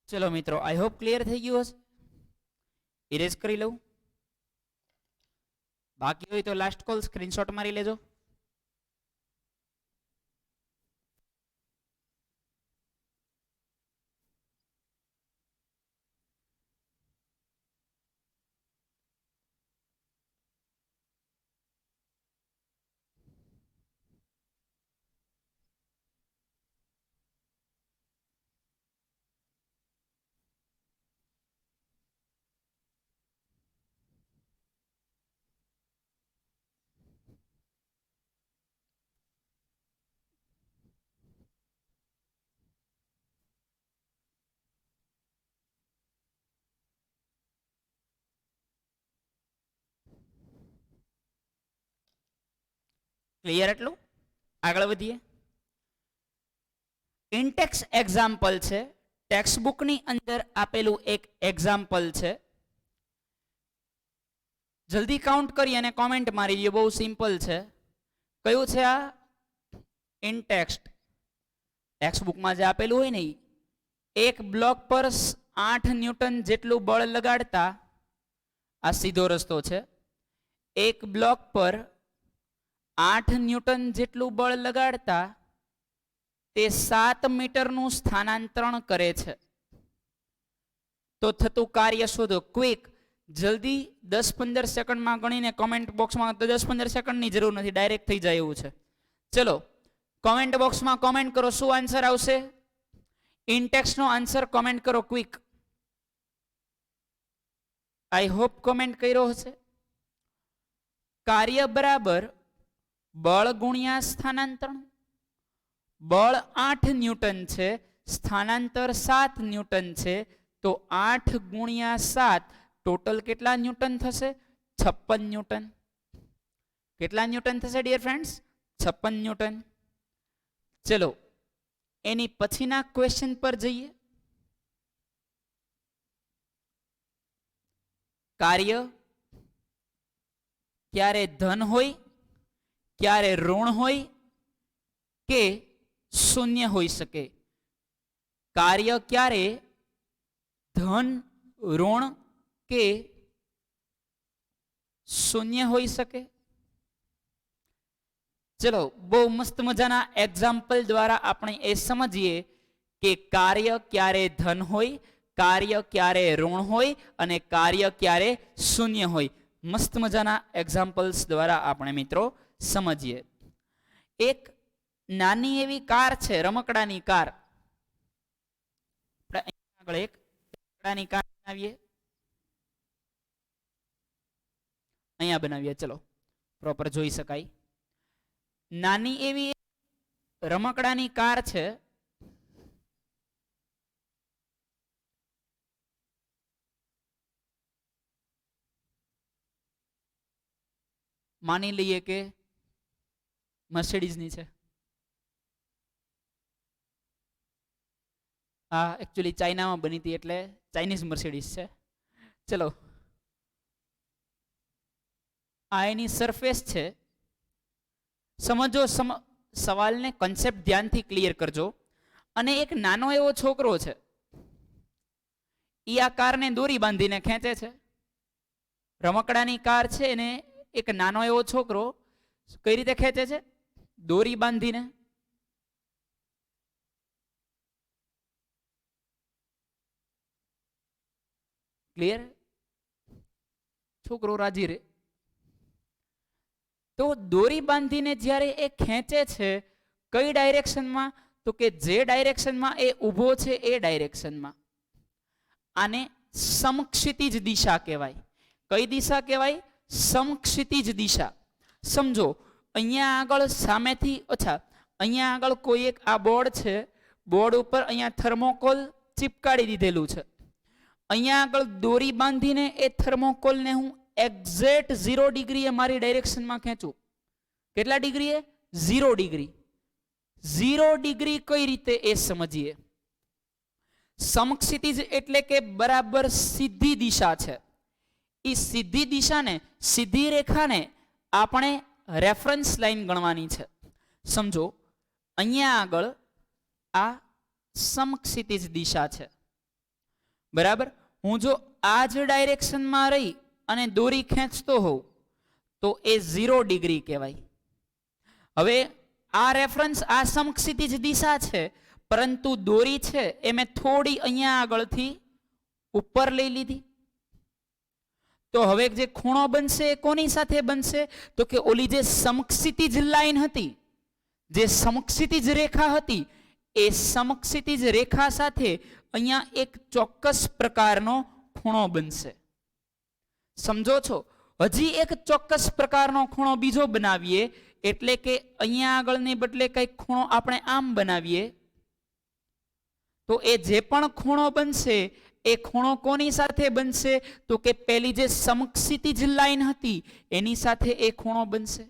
ચલો મિત્રો, આઈ હોપ ક્લિયર થઈ ગયું હશે. ઇરેઝ કરી લઉં. બાકી હોય તો લાસ્ટ કોલ સ્ક્રીનશોટ મારી લેજો. ક્લિયર એટલું? આગળ વધીએ. ઇન્ટેક્સ એક્ઝામ્પલ છે, ટેક્સ્ટ બુકની અંદર આપેલું એક એક્ઝામ્પલ છે. જલ્દી કાઉન્ટ કરી અને કોમેન્ટ મારી દો, બહુ સિમ્પલ છે. કયું છે આ? ઇન્ટેક્સ. ટેક્સ્ટ બુકમાં જે આપેલું હોય ને, એક બ્લોક પર 8 ન્યૂટન જેટલું બળ લગાડતા, આ સીધો રસ્તો છે, એક બ્લોક પર 8 ન્યૂટન જેટલું બળ લગાડતા તે 7 મીટરનું સ્થાનાંતરણ કરે છે. તો થતું કાર્ય શોધો. ક્વિક, જલ્દી 10-15 સેકન્ડમાં ગણીને કોમેન્ટ બોક્સમાં, તો 10-15 સેકન્ડની જરૂર નથી, ડાયરેક્ટ થઈ જાય એવું છે. ચલો કોમેન્ટ બોક્સમાં કોમેન્ટ કરો, શું આન્સર આવશે? ઇન્ટેક્સનો આન્સર કોમેન્ટ કરો ક્વિક. આઈ હોપ કોમેન્ટ કર્યો હશે. કાર્ય બરાબર બળ ગુણ્યા સ્થાનાંતરણ. બળ 8 ન્યૂટન છે, સ્થાનાંતર 7 ન્યૂટન છે, તો 8 ગુણ્યા 7 ટોટલ કેટલા ન્યૂટન થશે? 56 ન્યૂટન. કેટલા ન્યૂટન થશે ડિયર ફ્રેન્ડ્સ? 56 ન્યૂટન. ચલો એની પછીના ક્વેશ્ચન પર જઈએ. કાર્ય ક્યારે ધન હોય, ક્યારે ઋણ હોય કે શૂન્ય હોઈ શકે? કાર્ય ક્યારે ધન, ઋણ કે શૂન્ય હોઈ શકે? ચલો બહુ મસ્ત મજાના એક્ઝામ્પલ દ્વારા આપણે એ સમજીએ કે કાર્ય ક્યારે ધન હોય, કાર્ય ક્યારે ઋણ હોય અને કાર્ય ક્યારે શૂન્ય હોય. મસ્ત મજાના એક્ઝામ્પલ્સ દ્વારા આપણે મિત્રો સમજીએ. એક નાની એવી કાર છે, રમકડાની કાર. આગળ એક રમકડાની કાર બનાવીએ, અહીંયા બનાવીએ. ચલો પ્રોપર જોઈ શકાય. નાની એવી રમકડાની કાર છે. માની લઈએ કે મર્સિડીઝની છે. આ એકચ્યુઅલી ચાઇનામાં બની હતી એટલે ચાઇનીઝ મર્સિડીઝ છે. ચલો આ એની સરફેસ છે. સમજો, સવાલને કોન્સેપ્ટ ધ્યાનથી ક્લિયર કરજો. અને એક નાનો એવો છોકરો છે, ઈ આ કારને દોરી બાંધીને ખેંચે છે. રમકડાની કાર છે એને એક નાનો એવો છોકરો કઈ રીતે ખેંચે છે? દોરી બાંધીને. ક્લિયર? છોકરો રાજી રે. તો દોરી બાંધીને જ્યારે એ ખેંચે છે, કઈ ડાયરેક્શનમાં? તો કે જે ડાયરેક્શનમાં એ ઊભો છે એ ડાયરેક્શનમાં. આને સમક્ષિતિજ દિશા કહેવાય. કઈ દિશા કહેવાય? સમક્ષિતિજ દિશા. સમજો અહીંયા આગળ સામેથી, અચ્છા અહીંયા આગળ કોઈ એક આ બોર્ડ છે, બોર્ડ ઉપર અહીંયા થર્મોકોલ ચિપકાડી દીધેલું છે. અહીંયા આગળ દોરી બાંધીને એ થર્મોકોલને હું એક્ઝેક્ટ 0 ડિગ્રીએ મારી ડાયરેક્શનમાં ખેંચું. કેટલા ડિગ્રીએ? 0 ડિગ્રી. 0 ડિગ્રી કઈ રીતે એ સમજીએ. સમક્ષિતિજ એટલે કે બરાબર સીધી દિશા છે. એ સીધી દિશાને, સીધી રેખાને આપણે રેફરન્સ લાઈન ગણવાની છે. સમજો અહીંયા આગળ આ સમક્ષિતિજ દિશા છે, બરાબર. હું જો આ જ ડાયરેક્શનમાં રહી અને દોરી ખેંચતો હોઉં તો એ 0 ડિગ્રી કહેવાય. હવે આ રેફરન્સ, આ સમક્ષિતિજ દિશા છે, પરંતુ દોરી છે એ મેં થોડી અહીંયા આગળથી ઉપર લઈ લીધી. તો હવે જે ખૂણો બનશે એ કોની સાથે બનશે? તો કે ઓલી જે સમક્ષિતિજ લાઈન હતી, જે સમક્ષિતિજ રેખા હતી, એ સમક્ષિતિજ રેખા સાથે અહીંયા એક ચોક્કસ પ્રકારનો ખૂણો બનશે. સમજો છો? હજી એક ચોક્કસ પ્રકારનો ખૂણો બીજો બનાવીએ, એટલે કે અહીંયા આગળને બદલે કંઈક ખૂણો આપણે આમ બનાવીએ, તો એ જે પણ ખૂણો બનશે એ ખૂણો કોની સાથે બનશે? તો કે પેલી જે સમક્ષિતિજ લાઈન હતી એની સાથે એ ખૂણો બનશે.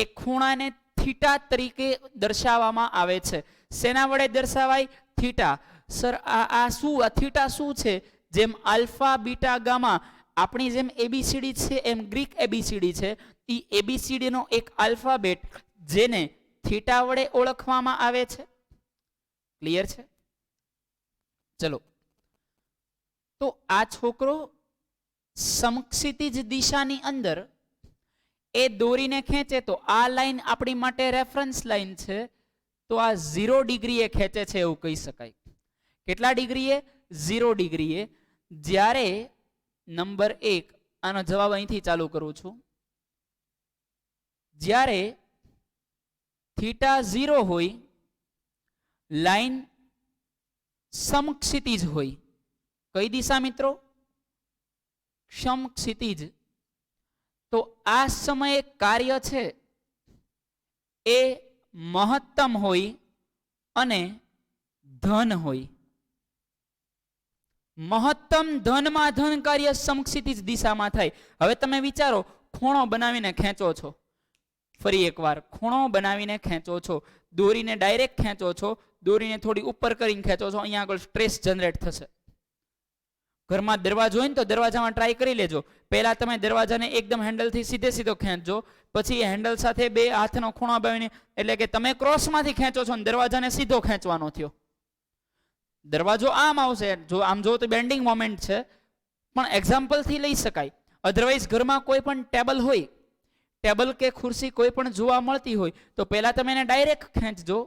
એ ખૂણાને થીટા તરીકે દર્શાવવામાં આવે છે. શેના વડે દર્શાવાય? થીટા. સર આ શું, આ થીટા શું છે? જેમ આલ્ફા બીટા ગામા આપણી જેમ એબીસીડી છે એમ ગ્રીક એબીસીડી છે. એ એબીસીડી નો એક આલ્ફાબેટ જેને થીટા વડે ઓળખવામાં આવે છે. ક્લિયર છે? ચલો, તો આ છોકરો સમક્ષિતિજ દિશાની અંદર એ દોરીને ખેંચે તો આ લાઈન આપણી માટે રેફરન્સ લાઈન છે. તો આ 0 ડિગ્રીએ ખેંચે છે એવું કહી શકાય. કેટલા ડિગ્રીએ? 0 ડિગ્રીએ. જ્યારે નંબર 1, આનો જવાબ અહીંથી ચાલુ કરું છું. જ્યારે થીટા 0 હોય, લાઈન સમક્ષિતિજ હોય. કઈ દિશા મિત્રો? સમક્ષિતિજ. તો આ સમયે કાર્ય છે એ મહત્તમ હોય અને ધન હોય. મહત્તમ ધનમાં ધન કાર્ય સમક્ષિતિજ દિશામાં થાય. હવે તમે વિચારો, ખૂણો બનાવીને ખેંચો છો, ફરી એકવાર ખૂણો બનાવીને ખેંચો છો, દોરીને ડાયરેક્ટ ખેંચો છો, દોરીને થોડી ઉપર કરીને ખેંચો છો, અહીંયા આગળ સ્ટ્રેસ જનરેટ થશે. ઘરમાં દરવાજો હોય ને તો દરવાજામાં ટ્રાય કરી લેજો. પહેલા તમે દરવાજાને એકદમ હેન્ડલથી સીધે સીધો ખેંચજો, પછી હેન્ડલ સાથે બે હાથનો ખૂણો બનાવીને, એટલે કે તમે ક્રોસમાંથી ખેંચો છો ને દરવાજાને સીધો ખેંચવાનો થયો. દરવાજો આમ આવશે, જો આમ જો તો બેન્ડિંગ મોમેન્ટ છે, પણ એક્ઝામ્પલથી લઈ શકાય. અધરવાઇઝ ઘરમાં કોઈ પણ ટેબલ હોય, ટેબલ કે ખુરશી કોઈ પણ જોવા મળતી હોય તો પહેલા તમે એને ડાયરેક્ટ ખેંચજો,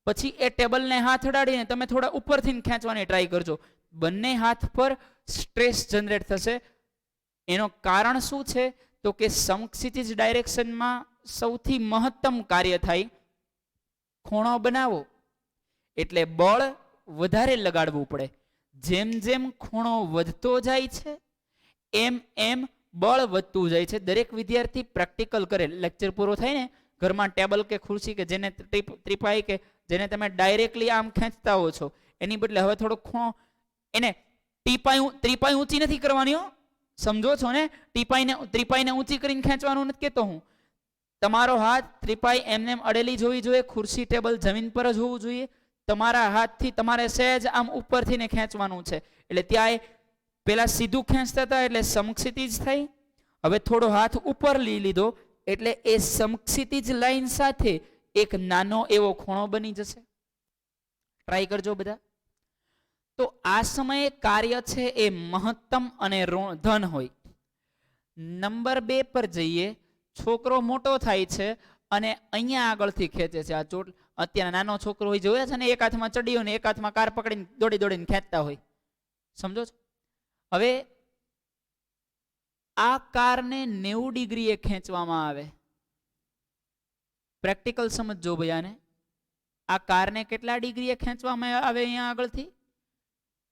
પછી એ ટેબલને હાથ અડાડીને તમે થોડા ઉપરથી ખેંચવાની ટ્રાય કરજો. બંને હાથ પર સ્ટ્રેસ જનરેટ થશે. એનું કારણ શું છે? તો કે સમક્ષિતિજ ડાયરેક્શનમાં સૌથી મહત્તમ કાર્ય થાય. ખૂણો બનાવો એટલે બળ વધારે લગાડવું પડે. જેમ જેમ ખૂણો વધતો જાય છે એમ એમ બળ વધતું જાય છે. દરેક વિદ્યાર્થી પ્રેક્ટિકલ કરે, લેક્ચર પૂરો થાય ને ઘરમાં ટેબલ કે ખુરશી કે જેને ત્રિપાઈ કે જેને તમે ડાયરેક્ટલી આમ ખેંચતા હો છો, એની બદલે હવે થોડો ખૂણો, એને ત્રિપાઈ ઊંચી નથી કરવાની, સમજો છો ને? ત્રિપાઈને ઊંચી કરીને ખેંચવાનું નથી કહેતો હું. તમારો હાથ ત્રિપાઈ એમને અડેલી જોવી જોઈએ, ખુરશી ટેબલ જમીન પર જ હોવું જોઈએ. તમારા હાથથી તમારે સહેજ આમ ઉપરથી ને ખેંચવાનું છે. એટલે ત્યાં પેલા સીધું ખેંચતા હતા એટલે સમક્ષિતિજ થઈ. હવે થોડો હાથ ઉપર લઈ લીધો એટલે એ સમક્ષિતિજ લાઈન સાથે એક નાનો એવો ખૂણો બની જશે. ટ્રાય કરજો બધા. તો આ સમયે કાર્ય છે એ મહત્તમ અને ધન હોય. નંબર 2 પર જઈએ. છોકરો મોટો થાય છે અને અહીંયા આગળથી ખેંચે છે. આ ચોટ અત્યારે નાનો છોકરો હોય, જોયા છે ને, એક હાથમાં ચડીયો ને એક હાથમાં કાર પકડીને દોડી દોડીને ખેંચતા હોય, સમજો છો? હવે આ કારને 90 ડિગ્રીએ ખેંચવામાં આવે. પ્રેક્ટિકલ સમજજો ભૈયાને. આ કારને કેટલા ડિગ્રીએ ખેંચવામાં આવે? અહીંયા આગળથી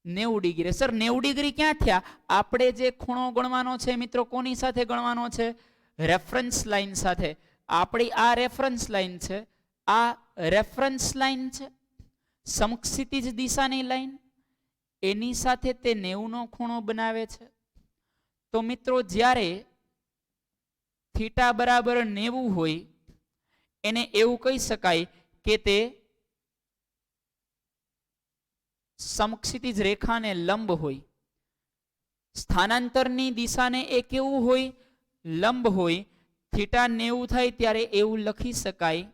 90 ડિગ્રી. સર 90 ડિગ્રી ક્યાં થયા? આપણે જે ખૂણો ગણવાનો છે મિત્રો, કોની સાથે ગણવાનો છે? રેફરન્સ લાઈન સાથે. આપણી આ રેફરન્સ લાઈન છે, આ રેફરન્સ લાઈન છે, સમક્ષિતિજ દિશાની લાઈન, એની સાથે તે 90 નો ખૂણો બનાવે છે. તો મિત્રો જ્યારે થીટા બરાબર 90 હોય એને એવું કહી શકાય કે તે સમક્ષિતિજ રેખાને લંબ હોય. સ્થાનાંતરની દિશાને એ કેવું હોય? લંબ હોય. થીટા 90 થાય ત્યારે એવું લખી શકાય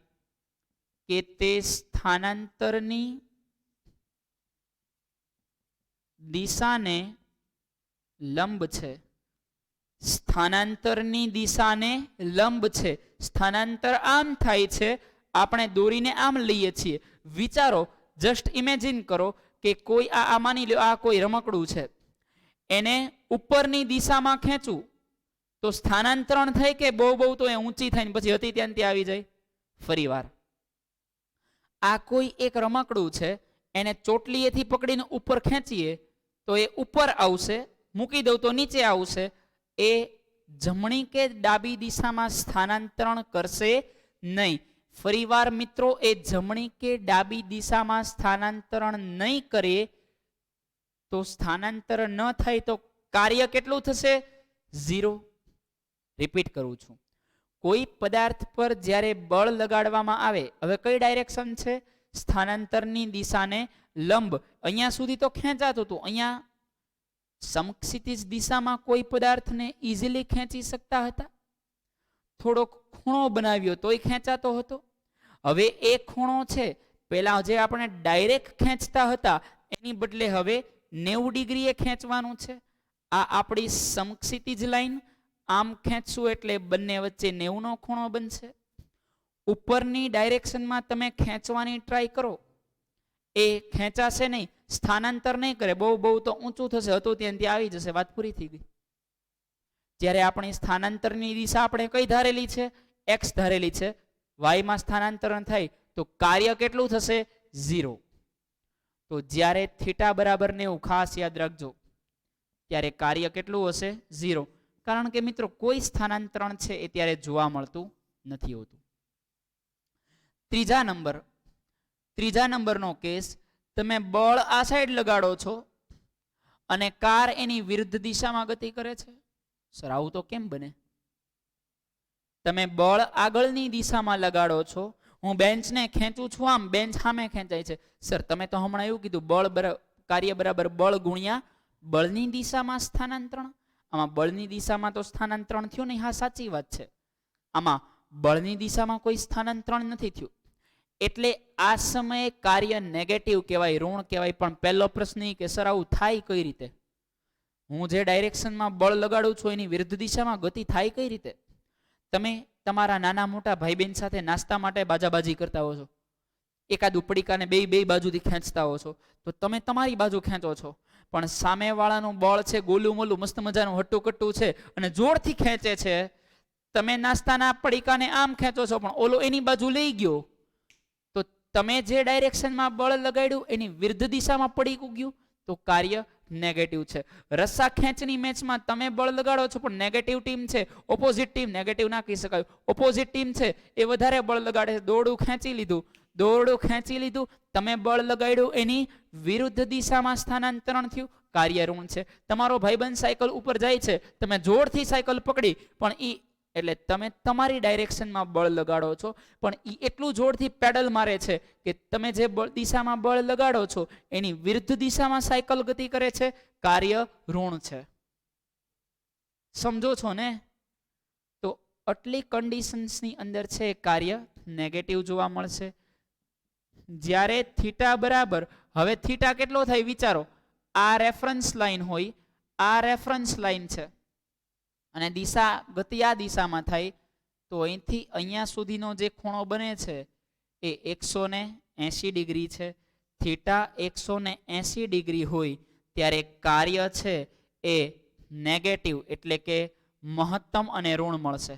કે તે સ્થાનાંતરની દિશાને લંબ છે. સ્થાનાંતરની દિશાને લંબ છે. સ્થાનાંતર આમ થાય છે, આપણે દોરીને આમ લઈએ છીએ. વિચારો, જસ્ટ ઇમેજિન કરો કે કોઈ આ માની લો આ કોઈ રમકડું છે, એને ઉપરની દિશામાં ખેંચું તો સ્થાનાંતરણ થાય કે બહુ તો એ ઊંચી થઈને પછી હતી ત્યાં ત્યાં આવી જાય? ફરી વાર, આ કોઈ એક રમકડું છે, એને ચોટલીએથી પકડીને ઉપર ખેંચીએ તો એ ઉપર આવશે, મૂકી દઉં તો નીચે આવશે. એ જમણી કે ડાબી દિશામાં સ્થાનાંતરણ કરશે નહીં. ફરીવાર મિત્રો, એ જમણી કે ડાબી દિશામાં સ્થાનાંતરણ નહીં કરે તો સ્થાનાંતર ન થાય તો કાર્ય કેટલું થશે? 0. રિપીટ કરું છું, કોઈ પદાર્થ પર જ્યારે બળ લગાડવામાં આવે, હવે કઈ ડાયરેક્શન છે? સ્થાનાંતરની દિશાને લંબ. અહીંયા સુધી તો ખેંચાતું હતું, અહીંયા સમક્ષિતિજ દિશામાં કોઈ પદાર્થને ઇઝીલી ખેંચી શકતા હતા? થોડોક ખૂણો બનાવ્યો તોય ખેંચાતો હતો. હવે એ ખૂણો છે, પેલા જે આપણે ડાયરેક્ટ ખેંચતા હતા એની બદલે હવે 90 ડિગ્રીએ ખેંચવાનું છે. આ આપણી સમક્ષિતિજ લાઈન, આમ ખેંચશું એટલે બંને વચ્ચે 90 નો ખૂણો બનશે. ઉપરની ડાયરેક્શનમાં તમે ખેંચવાની ટ્રાય કરો, એ ખેંચાશે નહીં, સ્થાનાંતર નહીં કરે. બહુ બહુ તો ઊંચું થશે, હતું ત્યાંથી આવી જશે, વાત પૂરી થઈ ગઈ. જ્યારે આપણી સ્થાનાંતરની દિશા આપણે કઈ ધારેલી છે? એક્સ ધારેલી છે. વાયમાં સ્થાનાંતરણ થાય તો કાર્ય કેટલું થશે? 0. તો જ્યારે થીટા બરાબર 90, ખાસ યાદ રાખજો, ત્યારે કાર્ય કેટલું હશે? 0. કારણ કે મિત્રો કોઈ સ્થાનાંતરણ છે એ ત્યારે જોવા મળતું નથી હોતું. ત્રીજા નંબરનો કેસ, તમે બળ આ સાઈડ લગાડો છો અને કાર એની વિરુદ્ધ દિશામાં ગતિ કરે છે. સર આવું તો કેમ બને? તમે બળ આગળની દિશામાં લગાડો છો, હું બેન્ચને ખેંચું છું આમ, બેન્ચ સામે ખેંચાય છે. સર તમે તો હમણાં એવું કીધું, કાર્ય બરાબર બળ ગુણ્યા બળની દિશામાં સ્થાનાંતરણ. આમાં બળની દિશામાં તો સ્થાનાંતરણ થયું નહીં, હા સાચી વાત છે. આમાં બળની દિશામાં કોઈ સ્થાનાંતરણ નથી થયું, એટલે આ સમયે કાર્ય નેગેટિવ કહેવાય, ઋણ કહેવાય. પણ પહેલો પ્રશ્ન એ કે સર આવું થાય કઈ રીતે? હું જે ડાયરેક્શનમાં બળ લગાડું છું એની વિરુદ્ધ દિશામાં ગતિ થાય કઈ રીતે? તમે તમારા નાના મોટા ભાઈ બહેન સાથે નાસ્તા માટે બાજાબાજી કરતા હો છો, એકાદું પડીકાને બે બાજુથી ખેંચતા હો છો, તો તમે તમારી બાજુ ખેંચો છો, પણ સામેવાળાનું બળ છે ગોલું મોલું મસ્ત મજાનું હટ્ટું કટ્ટું છે અને જોરથી ખેંચે છે. તમે નાસ્તાના પડીકાને આમ ખેંચો છો પણ ઓલો એની બાજુ લઈ ગયો, તો તમે જે ડાયરેક્શનમાં બળ લગાડ્યું એની વિરુદ્ધ દિશામાં પડીકું ગયું, તો કાર્ય નેગેટિવ છે. રસ્સા ખેંચની મેચમાં તમે બળ લગાડો છો પણ નેગેટિવ ટીમ છે, ઓપોઝિટ ટીમ, નેગેટિવ ના કહી શકાય, ઓપોઝિટ ટીમ છે એ વધારે બળ લગાડે છે. દોરડું ખેંચી લીધું, તમે બળ લગાડ્યું એની વિરુદ્ધ દિશામાં સ્થાનાંતરણ થયું, કાર્ય ઋણ છે. તમારો ભાઈબંધ સાયકલ ઉપર જાય છે, તમે જોરથી સાયકલ પકડી, પણ એટલે તમે તમારી ડાયરેક્શનમાં બળ લગાડો છો પણ એ એટલું જોરથી પેડલ મારે છે કે તમે જે દિશામાં બળ લગાડો છો એની વિરુદ્ધ દિશામાં સાયકલ ગતિ કરે છે, કાર્ય ઋણ છે. સમજો છો ને? તો આટલી કન્ડિશન્સની અંદર છે કાર્ય નેગેટિવ જોવા મળશે. જ્યારે થીટા બરાબર, હવે થીટા કેટલો થાય વિચારો, આ રેફરન્સ લાઈન હોય, આ રેફરન્સ લાઈન છે અને દિશા ગતિ આ દિશામાં થાય, તો અહીંથી અહીંયા સુધીનો જે ખૂણો બને છે એ 180 ડિગ્રી છે. થીટા 180 ડિગ્રી હોય ત્યારે કાર્ય છે એ નેગેટિવ એટલે કે મહત્તમ અને ઋણ મળશે.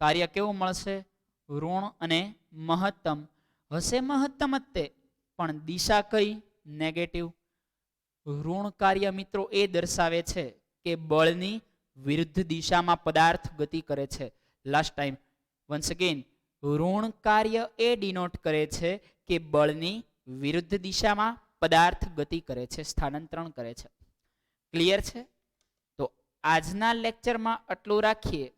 કાર્ય કેવું મળશે? ઋણ અને મહત્તમ હશે. મહત્તમ જ તે, પણ દિશા કઈ? નેગેટિવ. ઋણ કાર્ય મિત્રો એ દર્શાવે છે કે બળની વિરુદ્ધ દિશામાં પદાર્થ ગતિ કરે છે. લાસ્ટ ટાઈમ વન્સ અગેન, ઋણ કાર્ય એ ડિનોટ કરે છે કે બળની વિરુદ્ધ દિશામાં પદાર્થ ગતિ કરે છે, સ્થાનાંતરણ કરે છે. ક્લિયર છે? તો આજના લેક્ચરમાં આટલું રાખીએ.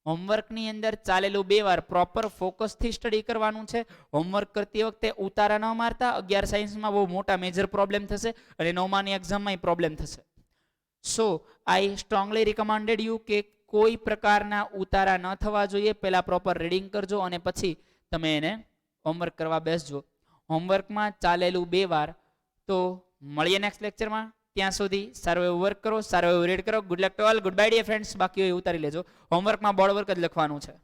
હોમવર્કની અંદર ચાલેલું 2 વાર પ્રોપર ફોકસથી સ્ટડી કરવાનું છે. હોમવર્ક કરતી વખતે ઉતારા ન મારતા. 11 સાયન્સમાં બહુ મોટા મેજર પ્રોબ્લેમ થશે અને 9માની એક્ઝામમાં પ્રોબ્લેમ થશે. સો આઈ સ્ટ્રોંગલી રિકમેન્ડેડ યુ કે કોઈ પ્રકારના ઉતારા ન થવા જોઈએ. પહેલા પ્રોપર રીડિંગ કરજો અને પછી તમે એને હોમવર્ક કરવા બેસજો. હોમવર્કમાં ચાલેલું 2 વાર. તો મળીએ નેક્સ્ટ લેક્ચરમાં. ત્યાં સુધી સારું એવું વર્ક કરો, સારું એવું રીડ કરો. Good luck to all. Goodbye dear friends. બાકી હોય ઉતારી લેજો. હોમવર્કમાં બોર્ડ વર્ક જ લખવાનું છે.